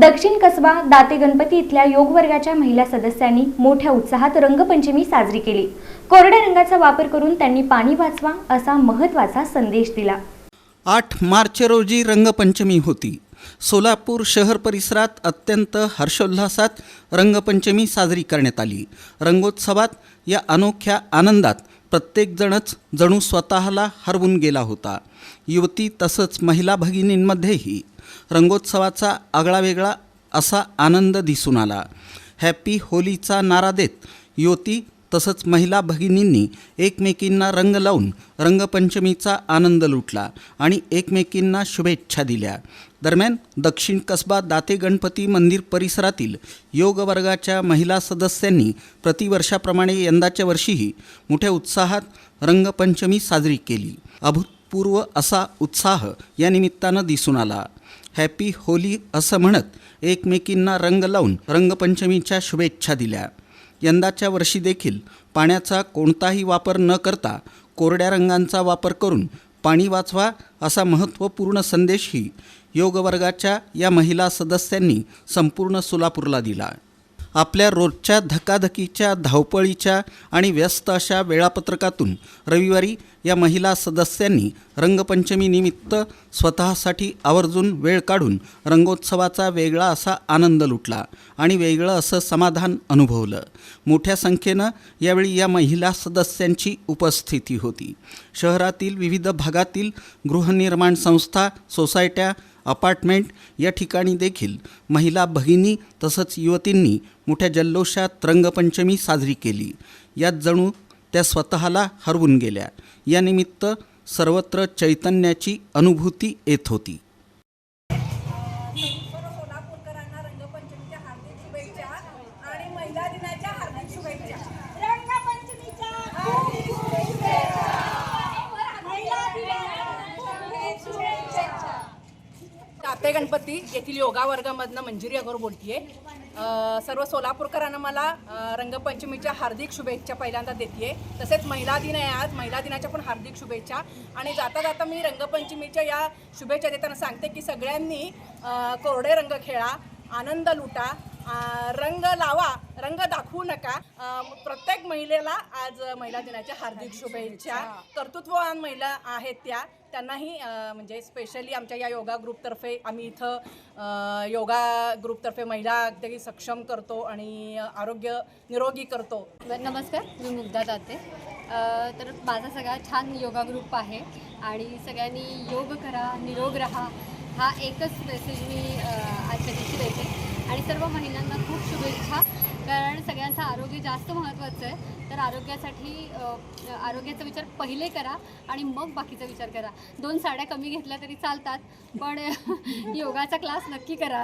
दक्षिण कसबा दाते गणपती इथल्या योग वर्गाच्या महिला सदस्यांनी मोठ्या उत्साहात रंगपंचमी साजरी केली। कोरड्या रंगाचा वापर करून त्यांनी पाणी वाचवा असा महत्त्वाचा संदेश दिला। 8 मार्च रोजी रंगपंचमी होती। सोलापूर शहर परिसरात अत्यंत हर्षोल्लासात रंगपंचमी साजरी करण्यात आली। रंगोत्सवात या अनोख्या आनंदात प्रत्येकजणच जणू स्वतःला हरवून गेला होता। युवती तसंच महिला भगिनींमध्येही रंगोत्सवाचा आगळावेगळा असा आनंद दिसून आला। हॅपी होलीचा नारा देत युवती तसंच महिला भगिनींनी एकमेकींना रंग लावून रंगपंचमीचा आनंद लुटला आणि एकमेकींना शुभेच्छा दिल्या। दरम्यान दक्षिण कसबा दाते गणपती मंदिर परिसरातील योग वर्गाच्या महिला सदस्यांनी प्रतिवर्षाप्रमाणे यंदाच्या वर्षीही मोठ्या उत्साहात रंगपंचमी साजरी केली। अभूतपूर्व असा उत्साह या निमित्तानं दिसून आला। हॅपी होली असं म्हणत एकमेकींना रंग लावून रंगपंचमीच्या शुभेच्छा दिल्या। यंदाच्या वर्षी देखील पाण्याचा कोणताही वापर न करता कोरड्या रंगांचा वापर करून पाणी वाचवा असा महत्त्वपूर्ण संदेशही योग वर्गाच्या या महिला सदस्यांनी संपूर्ण सोलापूरला दिला। आपल्या रोजच्या धकाधकीच्या धावपळीच्या आणि व्यस्त अशा वेळापत्रकातून रविवारी या महिला सदस्यांनी रंगपंचमीनिमित्त स्वतःसाठी आवर्जून वेळ काढून रंगोत्सवाचा वेगळा असा आनंद लुटला आणि वेगळं असं समाधान अनुभवलं। मोठ्या संख्येनं यावेळी या महिला सदस्यांची उपस्थिती होती। शहरातील विविध भागातील गृहनिर्माण संस्था, सोसायट्या, अपार्टमेंट या ठिकाणी देखील महिला भगिनी तसंच युवतींनी मोठ्या जल्लोषात रंगपंचमी साजरी केली। यात जणू त्या स्वतःला हरवून गेल्या। या निमित्त सर्वत्र चैतन्याची अनुभूती येत होती। सोलापूरकरांना रंगपंचमीच्या हार्दिक शुभेच्छा आणि महिला दिनाच्या हार्दिक शुभेच्छा। दाते गणपती येथील योगा वर्गामधनं मंजिरी अगोर बोलतीये। सर्व सोलापूरकरांना मला रंगपंचमीच्या हार्दिक शुभेच्छा पहिल्यांदा देते। तसेच महिला दिन आहे आज, महिला दिनाच्या पण हार्दिक शुभेच्छा। आणि जाता जाता मी रंगपंचमीच्या या शुभेच्छा देताना सांगते की सगळ्यांनी कोरडे रंग खेळा, आनंद लुटा, रंग लावा, रंग दाखवू नका। प्रत्येक महिलेला आज महिला दिनाच्या हार्दिक शुभेच्छा। कर्तृत्ववान महिला आहेत त्यांनाही म्हणजे स्पेशली आमच्या या योगा ग्रुपतर्फे आम्ही इथं योगा ग्रुपतर्फे महिला अगदी सक्षम करतो आणि आरोग्य निरोगी करतो। नमस्कार, मी मुग्धा दाते। तर माझा सगळा छान योगा ग्रुप आहे आणि सगळ्यांनी योग करा, निरोग राहा हा एकच मेसेज मी आजच्या दिवशी देते आणि सर्व महिलांना खूप शुभेच्छा। कारण सगळ्यांचं आरोग्य जास्त महत्त्वाचं आहे, तर आरोग्याचा विचार पहिले करा आणि मग बाकीचा विचार करा। 2 साड्या कमी घेतल्या तरी चालतात, पण योगाचा क्लास नक्की करा।